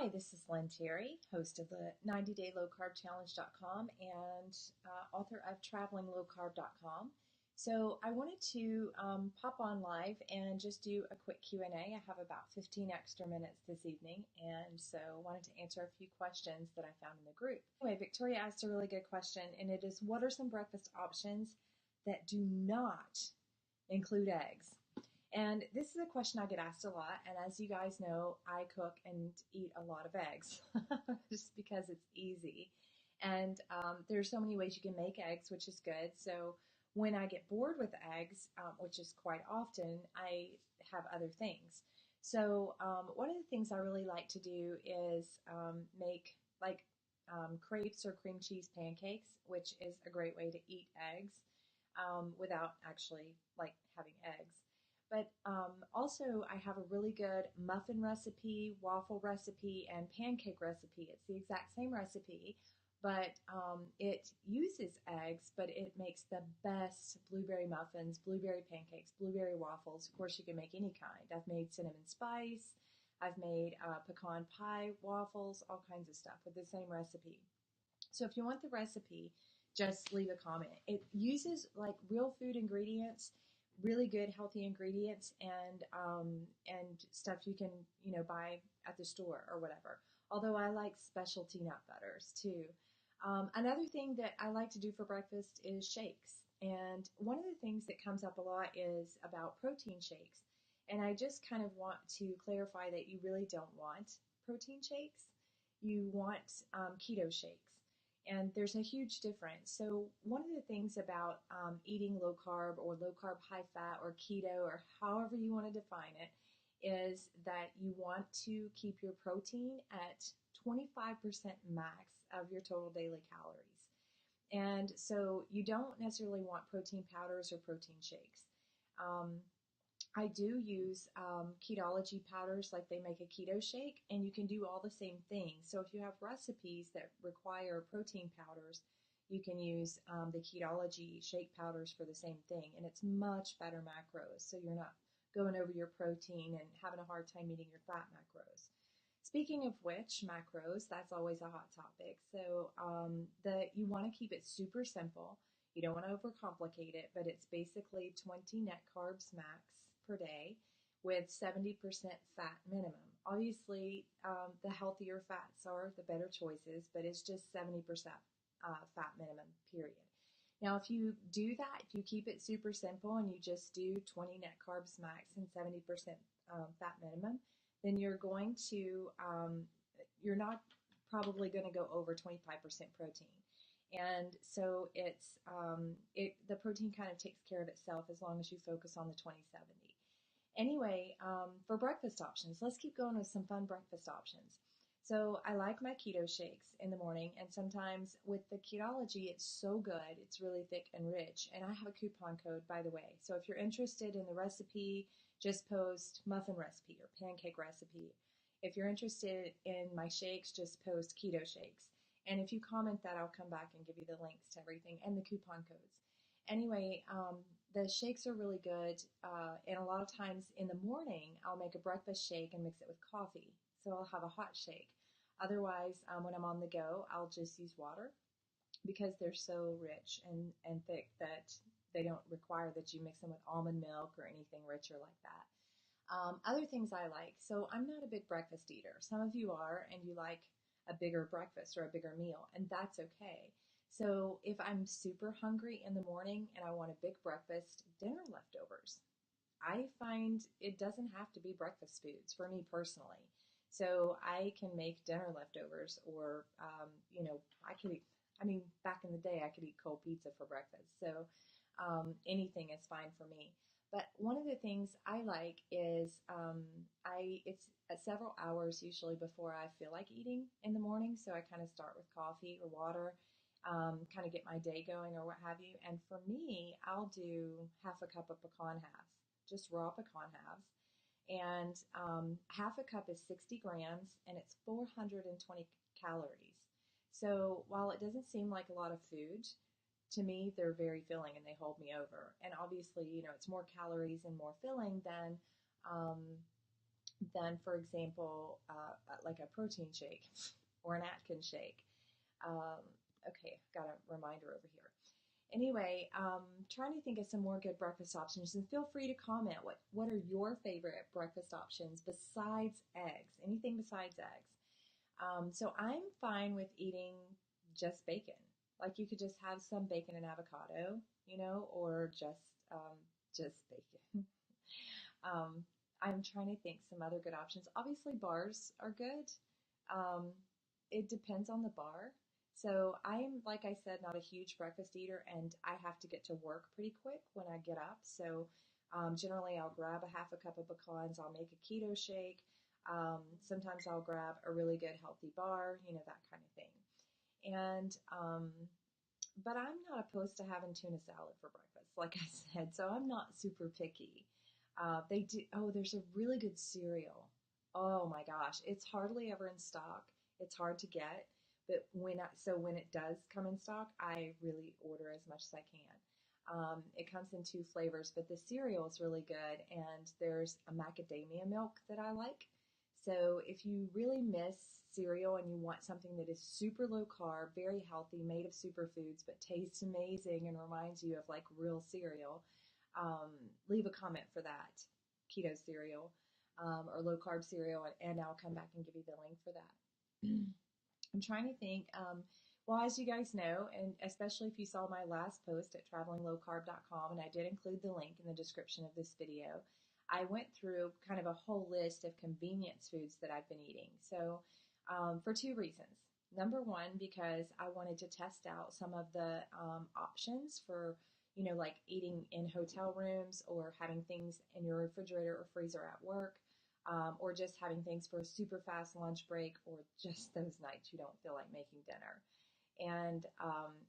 Hi, this is Lynn Terry, host of the 90-day Low-carb Challenge.com and author of travelinglowcarb.com. So I wanted to pop on live and just do a quick Q&A. I have about 15 extra minutes this evening, and so I wanted to answer a few questions that I found in the group. Anyway, Victoria asked a really good question, and it is, what are some breakfast options that do not include eggs? And this is a question I get asked a lot, and as you guys know, I cook and eat a lot of eggs just because it's easy. And there's so many ways you can make eggs, which is good. So when I get bored with eggs, which is quite often, I have other things. So one of the things I really like to do is make like crepes or cream cheese pancakes, which is a great way to eat eggs without actually like having eggs. But also I have a really good muffin recipe, waffle recipe, and pancake recipe. It's the exact same recipe, but it uses eggs, but it makes the best blueberry muffins, blueberry pancakes, blueberry waffles. Of course, you can make any kind. I've made cinnamon spice. I've made pecan pie waffles, all kinds of stuff with the same recipe. So if you want the recipe, just leave a comment. It uses like real food ingredients, really good healthy ingredients, and stuff you can buy at the store or whatever. Although I like specialty nut butters too. Another thing that I like to do for breakfast is shakes. And one of the things that comes up a lot is about protein shakes. And I just kind of want to clarify that you really don't want protein shakes. You want keto shakes. And there's a huge difference. So one of the things about eating low carb or low carb high fat or keto or however you want to define it is that you want to keep your protein at 25% max of your total daily calories. And so you don't necessarily want protein powders or protein shakes. I do use ketology powders, like they make a keto shake, and you can do all the same things. So if you have recipes that require protein powders, you can use the ketology shake powders for the same thing, and it's much better macros, so you're not going over your protein and having a hard time meeting your fat macros. Speaking of which, macros, that's always a hot topic. So you want to keep it super simple. You don't want to overcomplicate it, but it's basically 20 net carbs max per day with 70% fat minimum. Obviously, the healthier fats are the better choices, but it's just 70% fat minimum, period. Now, if you do that, if you keep it super simple and you just do 20 net carbs max and 70% fat minimum, then you're not probably going to go over 25% protein. And so the protein kind of takes care of itself as long as you focus on the 20/70. Anyway, for breakfast options, let's keep going with some fun breakfast options. So I like my keto shakes in the morning, and sometimes with the ketology, it's so good. It's really thick and rich. And I have a coupon code, by the way. So if you're interested in the recipe, just post muffin recipe or pancake recipe. If you're interested in my shakes, just post keto shakes. And if you comment that, I'll come back and give you the links to everything and the coupon codes. Anyway, the shakes are really good. And a lot of times in the morning, I'll make a breakfast shake and mix it with coffee. So I'll have a hot shake. Otherwise, when I'm on the go, I'll just use water because they're so rich and thick that they don't require that you mix them with almond milk or anything richer like that. Other things I like. So I'm not a big breakfast eater. Some of you are, and you like a bigger breakfast or a bigger meal, and that's okay. So if I'm super hungry in the morning and I want a big breakfast, dinner leftovers. I find it doesn't have to be breakfast foods for me personally. So I can make dinner leftovers, or back in the day I could eat cold pizza for breakfast. So anything is fine for me. But one of the things I like is it's several hours usually before I feel like eating in the morning. So I kind of start with coffee or water, kind of get my day going or what have you. And for me, I'll do half a cup of pecan halves, just raw pecan halves. And half a cup is 60 grams, and it's 420 calories. So while it doesn't seem like a lot of food, to me, they're very filling and they hold me over. And obviously, it's more calories and more filling than than, for example, like a protein shake or an Atkins shake. Um, okay, got a reminder over here. Anyway, trying to think of some more good breakfast options, and feel free to comment what are your favorite breakfast options besides eggs? Anything besides eggs? So I'm fine with eating just bacon. Like you could just have some bacon and avocado, or just bacon. um, I'm trying to think some other good options. Obviously, bars are good. Um, it depends on the bar. So I'm, like I said, not a huge breakfast eater, and I have to get to work pretty quick when I get up. So generally, I'll grab a half a cup of pecans. I'll make a keto shake. Sometimes I'll grab a really good healthy bar, that kind of thing. And but I'm not opposed to having tuna salad for breakfast, like I said. So I'm not super picky. They do. Oh, there's a really good cereal. Oh my gosh, it's hardly ever in stock. It's hard to get, but when it does come in stock, I really order as much as I can. It comes in two flavors, but the cereal is really good, and there's a macadamia milk that I like. So if you really miss cereal and you want something that is super low carb, very healthy, made of superfoods, but tastes amazing and reminds you of like real cereal, um, leave a comment for that keto cereal or low carb cereal, and I'll come back and give you the link for that. I'm trying to think. Well, as you guys know, and especially if you saw my last post at travelinglowcarb.com, and I did include the link in the description of this video, I went through kind of a whole list of convenience foods that I've been eating. So, for two reasons. Number one, because I wanted to test out some of the options for, like eating in hotel rooms or having things in your refrigerator or freezer at work, or just having things for a super fast lunch break, or just those nights you don't feel like making dinner. And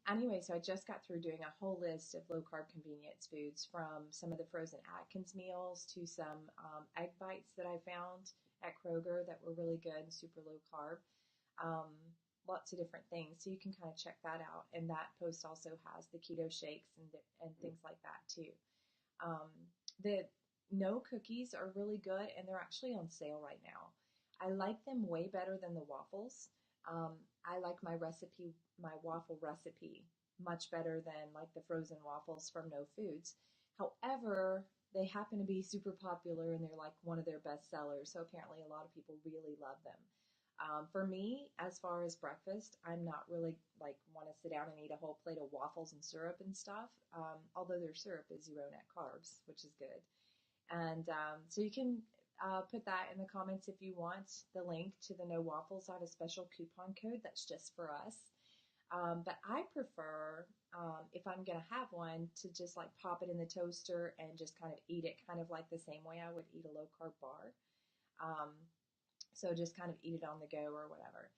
anyway, so I just got through doing a whole list of low carb convenience foods, from some of the frozen Atkins meals to some egg bites that I found at Kroger that were really good and super low carb. Um, Lots of different things. So you can kind of check that out. And that post also has the keto shakes and things like that too. Um, the no cookies are really good, and they're actually on sale right now. I like them way better than the waffles. I like my waffle recipe, much better than like the frozen waffles from No Foods. However, they happen to be super popular and they're like one of their best sellers. So apparently a lot of people really love them. For me, as far as breakfast, I'm not really like want to sit down and eat a whole plate of waffles and syrup and stuff. Although their syrup is zero net carbs, which is good. And so you can put that in the comments if you want the link to the No Waffles. I have a special coupon code that's just for us. But I prefer, if I'm going to have one, to just like pop it in the toaster and just kind of eat it kind of like the same way I would eat a low carb bar. Um, so just kind of eat it on the go or whatever.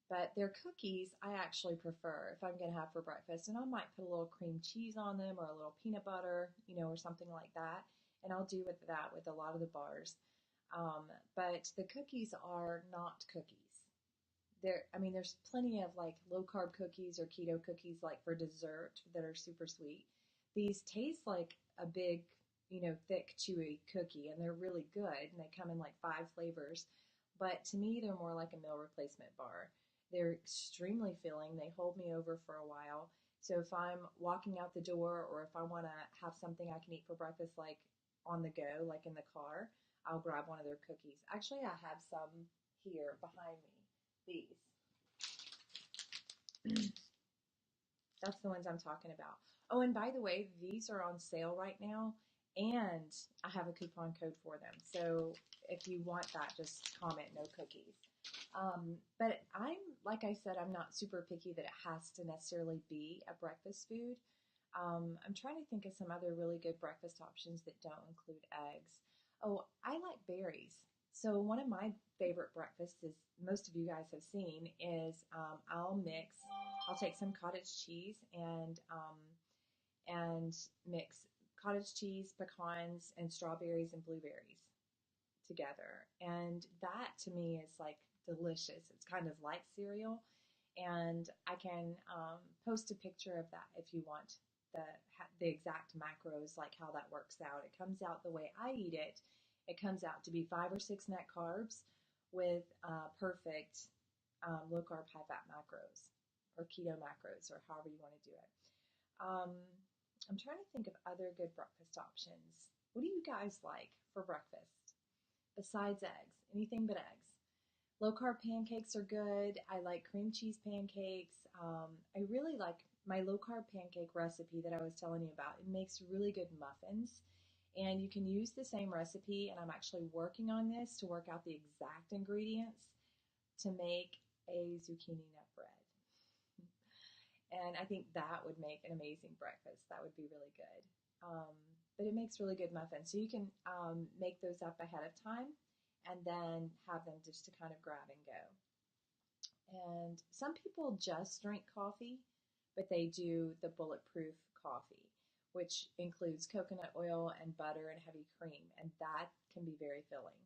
But their cookies, I actually prefer if I'm going to have for breakfast. And I might put a little cream cheese on them or a little peanut butter, or something like that. And I'll do with that with a lot of the bars. But the cookies are not cookies. There's plenty of like low carb cookies or keto cookies like for dessert that are super sweet. These taste like a big, thick, chewy cookie, and they're really good. And they come in like 5 flavors. But to me, they're more like a meal replacement bar. They're extremely filling. They hold me over for a while. So if I'm walking out the door, or if I want to have something I can eat for breakfast, like on the go, like in the car, I'll grab one of their cookies. Actually, I have some here behind me. These. That's the ones I'm talking about. Oh, and by the way, these are on sale right now, and I have a coupon code for them. So if you want that, just comment no cookies. But like I said, I'm not super picky that it has to necessarily be a breakfast food. I'm trying to think of some other really good breakfast options that don't include eggs. Oh, I like berries. So one of my favorite breakfasts, is most of you guys have seen, is I'll take some cottage cheese and mix cottage cheese, pecans, and strawberries and blueberries together. And that to me is like delicious. It's kind of like cereal. And I can post a picture of that if you want the exact macros, like how that works out. It comes out the way I eat it, It comes out to be 5 or 6 net carbs with perfect low carb, high fat macros or keto macros or however you want to do it. Um, I'm trying to think of other good breakfast options. What do you guys like for breakfast besides eggs? Anything but eggs. Low carb pancakes are good. I like cream cheese pancakes. I really like my low carb pancake recipe that I was telling you about. It makes really good muffins. And you can use the same recipe, and I'm actually working on this to work out the exact ingredients to make a zucchini nut bread. And I think that would make an amazing breakfast. That would be really good. But it makes really good muffins. So you can make those up ahead of time and then have them just to kind of grab and go. And some people just drink coffee, but they do the bulletproof coffee, which includes coconut oil and butter and heavy cream, and that can be very filling.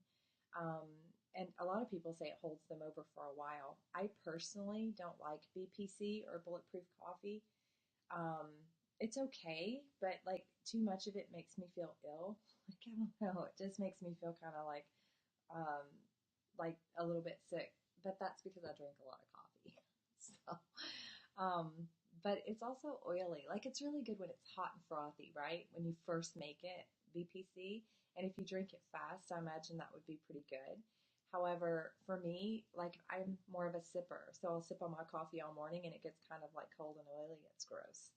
And a lot of people say it holds them over for a while. I personally don't like BPC or bulletproof coffee. It's okay, but like too much of it makes me feel ill. Like I don't know, it just makes me feel kind of um, like a little bit sick. But that's because I drink a lot of coffee. So, but it's also oily. Like it's really good when it's hot and frothy, right? When you first make it, BPC. And if you drink it fast, I imagine that would be pretty good. However, for me, like I'm more of a sipper. So I'll sip on my coffee all morning and it gets kind of like cold and oily. It's gross.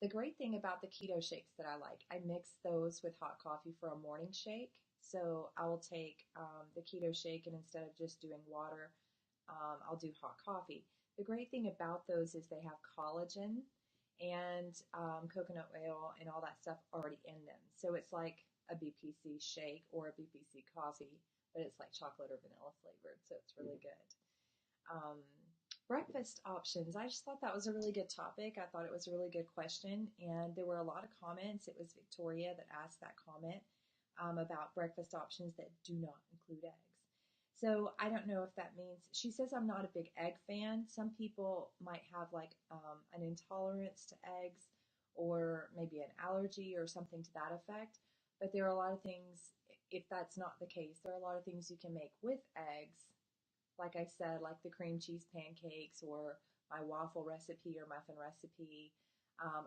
The great thing about the keto shakes that I like, I mix those with hot coffee for a morning shake. So I will take the keto shake and instead of just doing water, I'll do hot coffee. The great thing about those is they have collagen and coconut oil and all that stuff already in them. So it's like a BPC shake or a BPC coffee, but it's like chocolate or vanilla flavored. So it's really good. Breakfast options. I just thought that was a really good topic. I thought it was a really good question. And there were a lot of comments. It was Victoria that asked that comment about breakfast options that do not include eggs. So I don't know if that means, she says I'm not a big egg fan. Some people might have like an intolerance to eggs or maybe an allergy or something to that effect. But there are a lot of things, if that's not the case, there are a lot of things you can make with eggs. Like I said, like the cream cheese pancakes or my waffle recipe or muffin recipe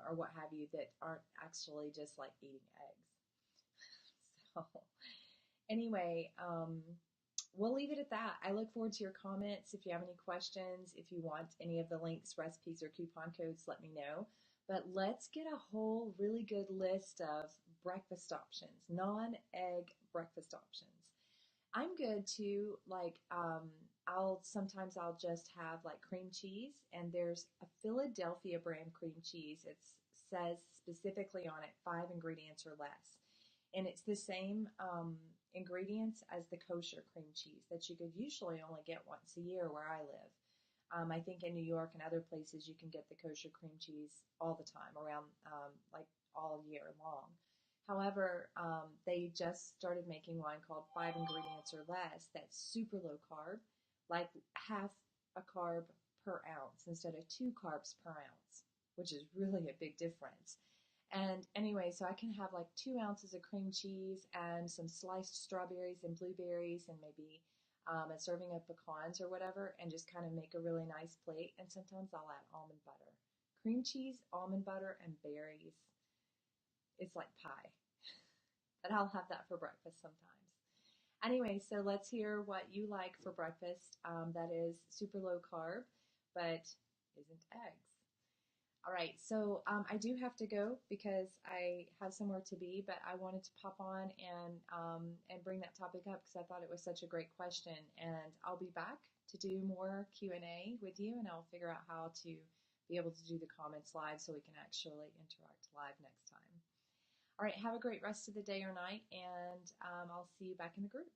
or what have you that aren't actually just like eating eggs. So anyway, we'll leave it at that. I look forward to your comments. If you have any questions, if you want any of the links, recipes, or coupon codes, let me know. But let's get a whole really good list of breakfast options, non-egg breakfast options. I'm good too. Like, I'll just have like cream cheese, and there's a Philadelphia brand cream cheese. It says specifically on it 5 ingredients or less, and it's the same ingredients as the kosher cream cheese that you could usually only get once a year where I live. I think in New York and other places you can get the kosher cream cheese all the time around like all year long. However, they just started making one called 5 ingredients or less that's super low carb, like half a carb per ounce instead of 2 carbs per ounce, which is really a big difference. And anyway, so I can have like 2 ounces of cream cheese and some sliced strawberries and blueberries and maybe a serving of pecans or whatever, and just kind of make a really nice plate. And sometimes I'll add almond butter. Cream cheese, almond butter, and berries. It's like pie. But I'll have that for breakfast sometimes. Anyway, so let's hear what you like for breakfast that is super low carb, but isn't eggs. All right, so I do have to go because I have somewhere to be, but I wanted to pop on and bring that topic up because I thought it was such a great question. And I'll be back to do more Q&A with you, and I'll figure out how to be able to do the comments live so we can actually interact live next time. All right, have a great rest of the day or night, and I'll see you back in the group.